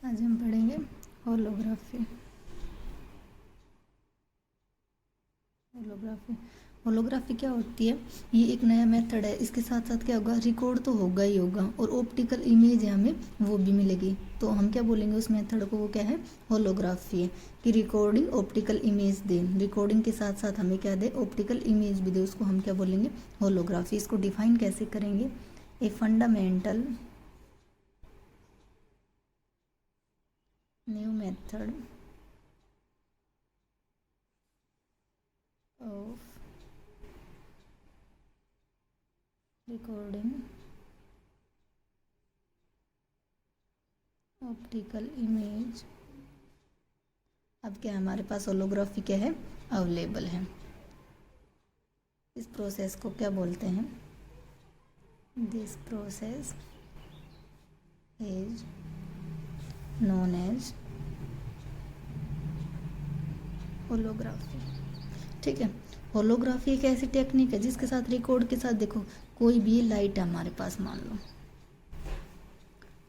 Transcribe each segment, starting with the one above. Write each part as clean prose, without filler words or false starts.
आज हम पढ़ेंगे होलोग्राफी। होलोग्राफी होलोग्राफी क्या होती है? ये एक नया मेथड है। इसके साथ साथ क्या होगा, रिकॉर्ड तो होगा ही होगा और ऑप्टिकल इमेज है हमें वो भी मिलेगी। तो हम क्या बोलेंगे उस मेथड को, वो क्या है, होलोग्राफी है। कि रिकॉर्डिंग ऑप्टिकल इमेज दे, रिकॉर्डिंग के साथ साथ हमें क्या दे, ऑप्टिकल इमेज भी दे, उसको हम क्या बोलेंगे, होलोग्राफी। इसको डिफाइन कैसे करेंगे? A fundamental new method of recording optical image. अब क्या हमारे पास होलोग्राफी क्या है, अवेलेबल है। इस प्रोसेस को क्या बोलते हैं? This process is known as holography. ठीक है, होलोग्राफी एक ऐसी टेक्निक है जिसके साथ रिकॉर्ड के साथ, देखो कोई भी लाइट है हमारे पास, मान लो,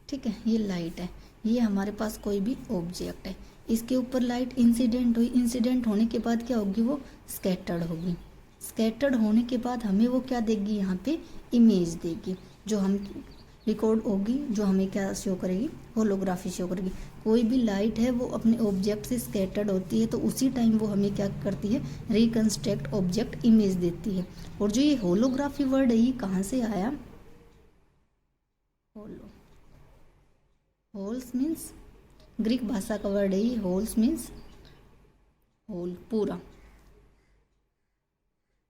ठीक है, ये लाइट है, ये हमारे पास कोई भी ऑब्जेक्ट है, इसके ऊपर लाइट इंसिडेंट हुई, इंसिडेंट होने के बाद क्या होगी, वो स्कैटर्ड होगी। स्कैटर्ड होने के बाद हमें वो क्या देगी, यहाँ पे इमेज देगी, जो हम रिकॉर्ड होगी, जो हमें क्या शो करेगी, होलोग्राफी शो करेगी। कोई भी लाइट है वो अपने ऑब्जेक्ट से स्कैटर्ड होती है, तो उसी टाइम वो हमें क्या करती है, रिकंस्ट्रक्ट ऑब्जेक्ट इमेज देती है। और जो ये होलोग्राफी वर्ड है ये कहाँ से आया? होलो, होल्स मीन्स ग्रीक भाषा का वर्ड है ये। होल्स मीन्स होल, पूरा।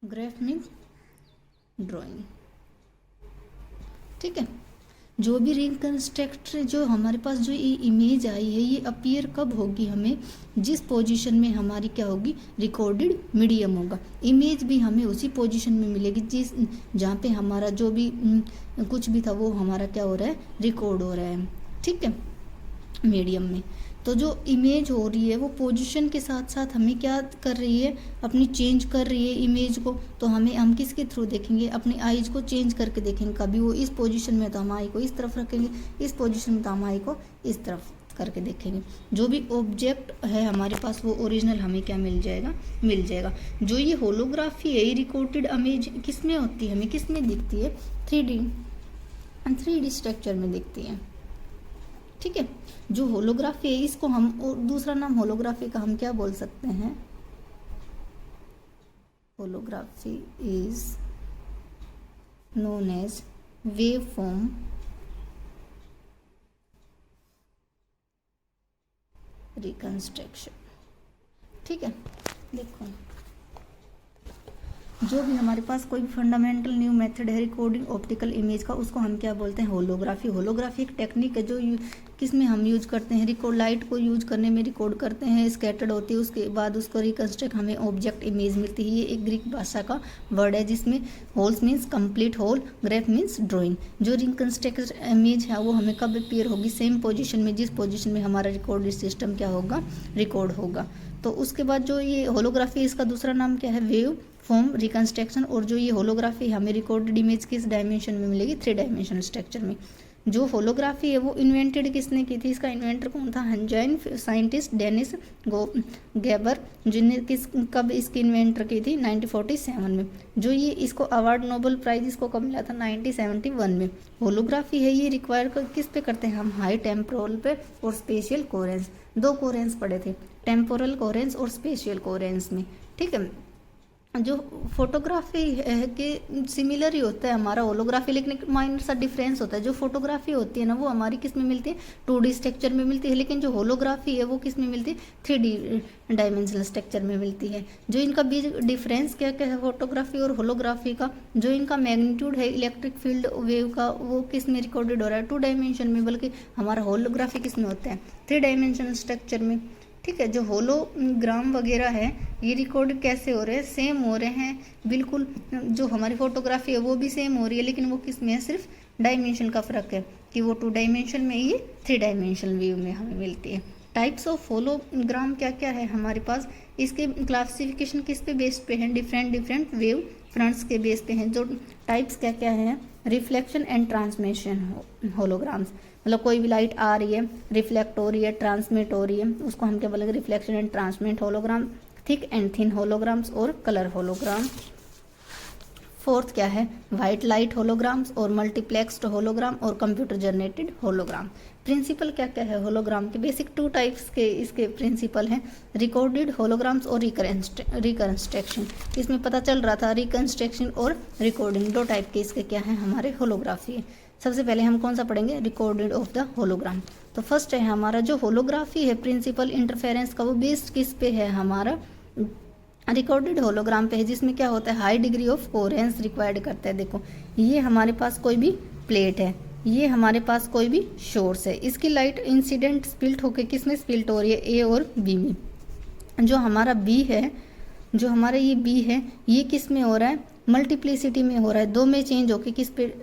Graph means drawing. ठीक है, जो भी रिकंस्ट्रक्ट, जो हमारे पास जो ये इमेज आई है, ये अपीयर कब होगी, हमें जिस पोजीशन में हमारी क्या होगी, रिकॉर्डेड मीडियम होगा। इमेज भी हमें उसी पोजीशन में मिलेगी जिस जहाँ पे हमारा जो भी कुछ भी था वो हमारा क्या हो रहा है, रिकॉर्ड हो रहा है। ठीक है, मीडियम में। तो जो इमेज हो रही है वो पोजीशन के साथ साथ हमें क्या कर रही है, अपनी चेंज कर रही है इमेज को। तो हम किसके थ्रू देखेंगे, अपनी आईज को चेंज करके देखेंगे। कभी वो इस पोजीशन में तो हम आई को इस तरफ रखेंगे, इस पोजीशन में तो हम आई को इस तरफ करके देखेंगे। जो भी ऑब्जेक्ट है हमारे पास वो ओरिजिनल हमें क्या मिल जाएगा। जो ये होलोग्राफी है, ये रिकॉर्डेड इमेज किस में होती है, हमें किस में दिखती है, 3D स्ट्रक्चर में दिखती है। ठीक है, जो होलोग्राफी है इसको हम, और दूसरा नाम होलोग्राफी का हम क्या बोल सकते हैं, holography is known as wave form reconstruction. ठीक है, देखो जो भी हमारे पास कोई भी फंडामेंटल न्यू मेथड है रिकॉर्डिंग ऑप्टिकल इमेज का, उसको हम क्या बोलते हैं, होलोग्राफी। होलोग्राफी एक टेक्निक है जो किस में हम यूज करते हैं, रिकॉर्ड, लाइट को यूज करने में रिकॉर्ड करते हैं, स्कैटर्ड होती है, उसके बाद उसको रिकंस्ट्रक्ट हमें ऑब्जेक्ट इमेज मिलती है। ये एक ग्रीक भाषा का वर्ड है जिसमें holes means complete whole, graph means drawing. जो रिकंस्ट्रक्ट इमेज है वो हमें कब अपीयर होगी, सेम पोजिशन में, जिस पोजिशन में हमारा रिकॉर्ड सिस्टम क्या होगा, रिकॉर्ड होगा। तो उसके बाद जो ये होलोग्राफी, इसका दूसरा नाम क्या है, वेव फॉर्म रिकंस्ट्रक्शन। और जो ये होलोग्राफी हमें रिकॉर्डेड इमेज किस डायमेंशन में मिलेगी, 3 डायमेंशनल स्ट्रक्चर में। जो होलोग्राफी है वो इन्वेंटेड किसने की थी, इसका इन्वेंटर कौन था, हंजाइन साइंटिस्ट डेनिस गैबर, जिन्हें कब इसकी इन्वेंटर की थी, 1947 में। जो ये इसको अवार्ड, नोबेल प्राइज इसको कब मिला था, 1971 में। होलोग्राफी है ये रिक्वायर किस पे करते हैं हम, हाई टेम्पोरल पे और स्पेशियल कोहेरेंस। 2 कोहेरेंस पढ़े थे, टेम्पोरल कोहेरेंस और स्पेशियल कोहेरेंस में। ठीक है, जो फोटोग्राफी है कि सिमिलर ही होता है हमारा होलोग्राफी, लेकिन एक माइनर सा डिफरेंस होता है। जो फोटोग्राफी होती है ना वो हमारी किस में मिलती है, 2D स्ट्रक्चर में मिलती है, लेकिन जो होलोग्राफी है वो किस में मिलती है, 3D डायमेंशनल स्ट्रक्चर में मिलती है। जो इनका बीच डिफरेंस क्या क्या है फोटोग्राफी और होलोग्राफी का, जो इनका मैग्नीट्यूड है इलेक्ट्रिक फील्ड वेव का, वो किस में रिकॉर्डेड हो रहा है, 2 डायमेंशन में, बल्कि हमारा होलोग्राफी किस में होता है, 3 डायमेंशनल स्ट्रक्चर में। ठीक है, जो होलोग्राम वगैरह है ये रिकॉर्ड कैसे हो रहे हैं, सेम हो रहे हैं बिल्कुल। जो हमारी फोटोग्राफी है वो भी सेम हो रही है, लेकिन वो किस में है, सिर्फ डायमेंशन का फर्क है कि वो 2 डायमेंशन में, ये 3 डायमेंशनल व्यू में हमें मिलती है। टाइप्स ऑफ होलोग्राम क्या क्या है हमारे पास, इसके क्लासिफिकेशन किस पे बेस्ड पे हैं, डिफरेंट वेव फ्रंट्स के बेस पे हैं। जो टाइप्स क्या क्या हैं, रिफ्लेक्शन एंड ट्रांसमिशन होलोग्राम्स। मतलब कोई भी लाइट आ रही है, रिफ्लेक्ट हो रही है, ट्रांसमिट हो रही है, उसको हम क्या बोलेंगे, reflection and transmit hologram, thick and thin holograms और कलर होलोग्राम। फोर्थ क्या है, वाइट लाइट होलोग्राम्स और मल्टीप्लेक्स्ड होलोग्राम और कंप्यूटर जनरेटेड होलोग्राम। प्रिंसिपल क्या क्या है होलोग्राम के, बेसिक 2 टाइप्स के इसके प्रिंसिपल हैं, रिकॉर्डेड होलोग्राम्स और रिकंस्ट्रक्शन। इसमें पता चल रहा था रिकंस्ट्रक्शन और रिकॉर्डिंग 2 टाइप के इसके क्या हैं हमारे होलोग्राफी है। सबसे पहले हम कौन सा पढ़ेंगे, रिकॉर्डेड ऑफ द होलोग्राम। तो फर्स्ट है हमारा जो होलोग्राफी है प्रिंसिपल इंटरफेरेंस का, वो बेस्ड किस पे है, हमारा रिकॉर्डेड होलोग्राम पे है, जिसमें क्या होता है, high degree of coherence required करता है। देखो ये हमारे पास कोई भी प्लेट है, ये हमारे पास कोई भी सोर्स है, इसकी लाइट इंसिडेंट स्पिल्ट होकर किस में स्पिल्ट हो रही है, ए और बी में। जो हमारा बी है, जो हमारा ये बी है, ये किस में हो रहा है, मल्टीप्लिसिटी में हो रहा है, 2 में चेंज होकर किस पे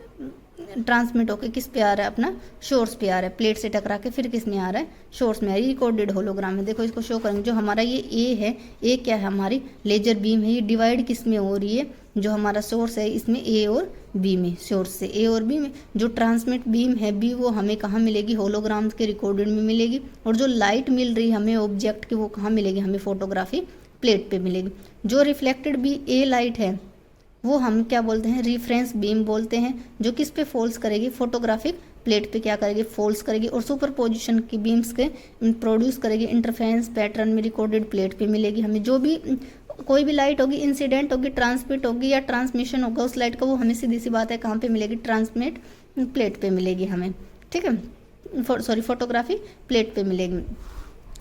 ट्रांसमिट होकर किस पे आ रहा है, अपना सोर्स पे आ रहा है, प्लेट से टकरा के फिर किस में आ रहा है, सोर्स में आ रहा है। रिकॉर्डेड होलोग्राम है। देखो इसको शो करेंगे, जो हमारा ये ए है, ए क्या है, हमारी लेजर बीम है, ये डिवाइड किस में हो रही है, जो हमारा सोर्स है इसमें ए और बी में, सोर्स से ए और बी में। जो ट्रांसमिट बीम है बी, वो हमें कहाँ मिलेगी, होलोग्राम के रिकॉर्डेड में मिलेगी। और जो लाइट मिल रही है हमें ऑब्जेक्ट की, वो कहाँ मिलेगी, हमें फोटोग्राफी प्लेट पे मिलेगी। जो रिफ्लेक्टेड बी ए लाइट है, वो हम क्या बोलते हैं, रिफरेंस बीम बोलते हैं, जो किस पे फॉल्स करेगी, फोटोग्राफिक प्लेट पे क्या करेगी, फॉल्स करेगी। और सुपर पोजिशन की बीम्स के प्रोड्यूस करेगी, इंटरफेरेंस पैटर्न में रिकॉर्डेड प्लेट पे मिलेगी हमें। जो भी कोई भी लाइट होगी, इंसिडेंट होगी, ट्रांसमिट होगी या ट्रांसमिशन होगा उस लाइट का, वो हमें सीधी सी बात है कहाँ पे मिलेगी, ट्रांसमिट प्लेट पे मिलेगी हमें, ठीक है, फोटोग्राफी प्लेट पे मिलेगी।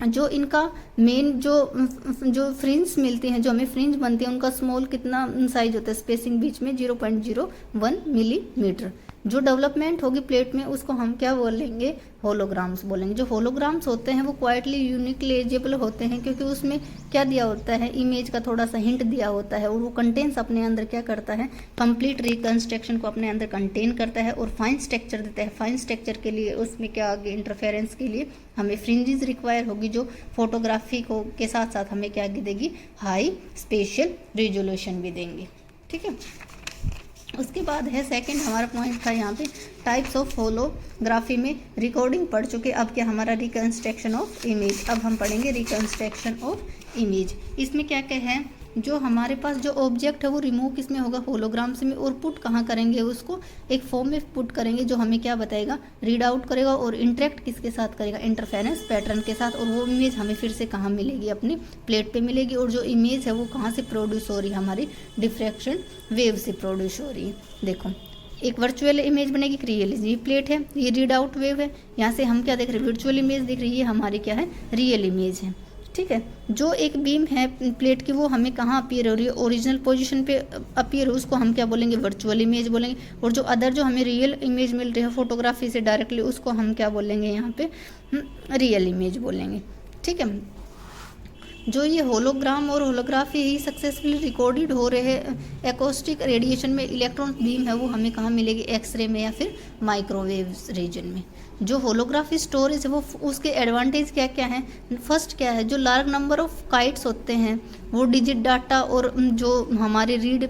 जो इनका मेन जो फ्रिंज मिलती हैं, जो हमें फ्रिंज बनती है, उनका स्मॉल कितना साइज होता है, स्पेसिंग बीच में 0.01 मिलीमीटर। जो डेवलपमेंट होगी प्लेट में, उसको हम क्या बोलेंगे, होलोग्राम्स बोलेंगे। जो होलोग्राम्स होते हैं वो क्वाइटली यूनिक्लेजेबल होते हैं, क्योंकि उसमें क्या दिया होता है, इमेज का थोड़ा सा हिंट दिया होता है, और वो कंटेंट्स अपने अंदर क्या करता है, कंप्लीट रिकंस्ट्रक्शन को अपने अंदर कंटेन करता है और फाइन स्ट्रक्चर देता है। फाइन स्ट्रक्चर के लिए उसमें क्या आगे इंटरफेरेंस के लिए हमें फ्रिंजेस रिक्वायर होगी, जो फोटोग्राफी को के साथ साथ हमें क्या देगी, हाई स्पेशल रिजोल्यूशन भी देंगे, ठीक है। उसके बाद है सेकंड हमारा पॉइंट था यहाँ पे, टाइप्स ऑफ होलोग्राफी में रिकॉर्डिंग पढ़ चुके। अब क्या हमारा रिकंस्ट्रक्शन ऑफ इमेज, अब हम पढ़ेंगे रिकंस्ट्रक्शन ऑफ इमेज। इसमें क्या क्या है, जो हमारे पास जो ऑब्जेक्ट है वो रिमूव किसमें होगा, होलोग्राम्स में, और पुट कहाँ करेंगे, उसको एक फॉर्म में पुट करेंगे, जो हमें क्या बताएगा, रीड आउट करेगा और इंटरेक्ट किसके साथ करेगा, इंटरफेरेंस पैटर्न के साथ। और वो इमेज हमें फिर से कहाँ मिलेगी, अपनी प्लेट पे मिलेगी। और जो इमेज है वो कहाँ से प्रोड्यूस हो रही है, हमारी डिफ्रैक्शन वेव से प्रोड्यूस हो रही है। देखो एक वर्चुअल इमेज बनेगी, एक रियल, ये प्लेट है, ये रीड आउट वेव है, यहाँ से हम क्या देख रहे हैं, वर्चुअल इमेज दिख रही है, हमारी क्या है, रियल इमेज है, ठीक है। जो एक बीम है प्लेट की, वो हमें कहाँ अपीयर हो रही है, ओरिजिनल पोजीशन पे अपीयर हो, उसको हम क्या बोलेंगे, वर्चुअल इमेज बोलेंगे। और जो अदर जो हमें रियल इमेज मिल रही है फोटोग्राफी से डायरेक्टली, उसको हम क्या बोलेंगे, यहाँ पे रियल इमेज बोलेंगे, ठीक है। जो ये होलोग्राम और होलोग्राफी ही सक्सेसफुली रिकॉर्डेड हो रहे हैं एकॉस्टिक रेडिएशन में, इलेक्ट्रॉन बीम है वो हमें कहाँ मिलेगी, एक्सरे में या फिर माइक्रोवेव रीजन में। जो होलोग्राफी स्टोरेज है वो उसके एडवांटेज क्या क्या हैं, फर्स्ट क्या है, जो लार्ज नंबर ऑफ काइट्स होते हैं वो डिजिट डाटा और जो हमारे रीड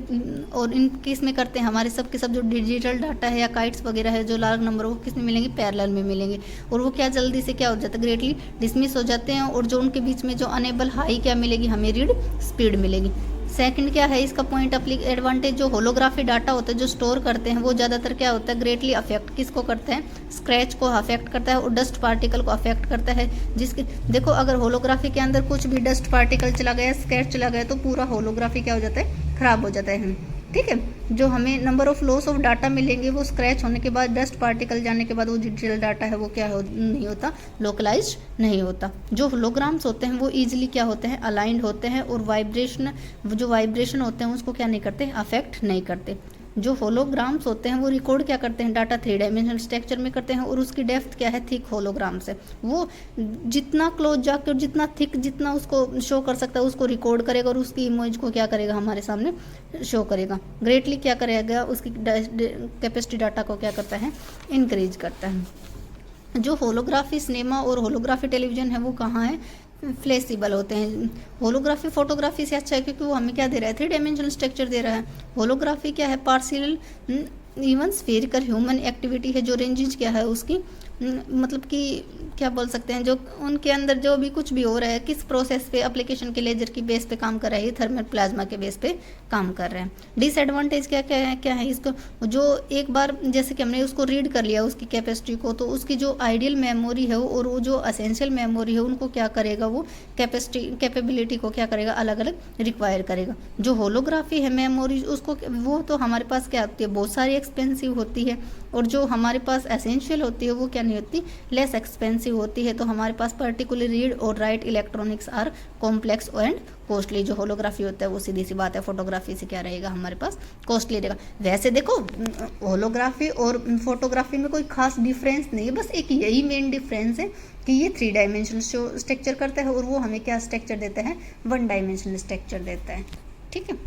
और इन किस में करते हैं, हमारे सब के सब जो डिजिटल डाटा है या काइट्स वगैरह है जो लार्ज नंबर, वो किस में मिलेंगे, पैरेलल में मिलेंगे। और वो क्या जल्दी से क्या हो जाता है, ग्रेटली डिसमिस हो जाते हैं। और जो उनके बीच में जो अनेबल हाई क्या मिलेगी, हमें रीड स्पीड मिलेगी। सेकंड क्या है इसका पॉइंट एडवांटेज, जो होलोग्राफी डाटा होता है जो स्टोर करते हैं, वो ज़्यादातर क्या होता है, ग्रेटली अफेक्ट किसको करता है, स्क्रैच को अफेक्ट करता है और डस्ट पार्टिकल को अफेक्ट करता है। जिसके देखो अगर होलोग्राफी के अंदर कुछ भी डस्ट पार्टिकल चला गया, स्क्रैच चला गया, तो पूरा होलोग्राफी क्या हो जाता है, खराब हो जाता है, ठीक है। जो हमें number of loss of data मिलेंगे, वो स्क्रैच होने के बाद, डस्ट पार्टिकल जाने के बाद, वो डिजिटल डाटा है वो क्या नहीं होता, लोकलाइज्ड नहीं होता। जो होलोग्राम्स होते हैं वो ईजिली क्या होते हैं, अलाइंड होते हैं और जो वाइब्रेशन होते हैं उसको क्या नहीं करते, अफेक्ट नहीं करते। जो होलोग्राम्स होते हैं वो रिकॉर्ड क्या करते हैं, डाटा 3 डायमेंशनल स्ट्रक्चर में करते हैं, और उसकी डेप्थ क्या है, थिक होलोग्राम्स है। वो जितना क्लोज जाकर जितना थिक जितना उसको शो कर सकता है उसको रिकॉर्ड करेगा, और उसकी इमेज को क्या करेगा, हमारे सामने शो करेगा, ग्रेटली क्या करेगा, उसकी कैपेसिटी डाटा को क्या करता है, इंक्रीज करता है। जो होलोग्राफी सिनेमा और होलोग्राफी टेलीविजन है वो कहाँ है, फ्लेक्सिबल होते हैं। होलोग्राफी फोटोग्राफी से अच्छा है क्योंकि वो हमें क्या दे रहा है, 3 डायमेंशनल स्ट्रक्चर दे रहा है। होलोग्राफी क्या है, partial even spherical human activity है। जो रेंजेस क्या है उसकी मतलब कि क्या बोल सकते हैं, जो उनके अंदर जो भी कुछ भी हो रहा है, किस प्रोसेस पे, एप्लीकेशन के लेजर की बेस पे काम कर रहा है, ये थर्मल प्लाज्मा के बेस पे काम कर रहे हैं। डिसएडवांटेज क्या है इसको, जो एक बार जैसे कि हमने उसको रीड कर लिया उसकी कैपेसिटी को, तो उसकी जो आइडियल मेमोरी है और वो जो असेंशियल मेमोरी है उनको क्या करेगा, वो कैपेबिलिटी को क्या करेगा, अलग अलग रिक्वायर करेगा। जो होलोग्राफी है मेमोरी, उसको वो तो हमारे पास क्या होती है, बहुत सारी एक्सपेंसिव होती है, और जो हमारे पास एसेंशियल होती है वो क्या नहीं होती, लेस एक्सपेंसिव होती है। तो हमारे पास पर्टिकुलर रीड और write electronics are complex and costly. जो होलोग्राफी होता है वो सीधी सी बात है, फोटोग्राफी से क्या रहेगा हमारे पास, कॉस्टली रहेगा। वैसे देखो होलोग्राफी और फोटोग्राफी में कोई खास डिफरेंस नहीं है, बस एक यही मेन डिफरेंस है कि ये 3 डायमेंशनल स्ट्रक्चर करता है और वो हमें क्या स्ट्रक्चर देता है, 1 डायमेंशनल स्ट्रक्चर देता है। ठीक है।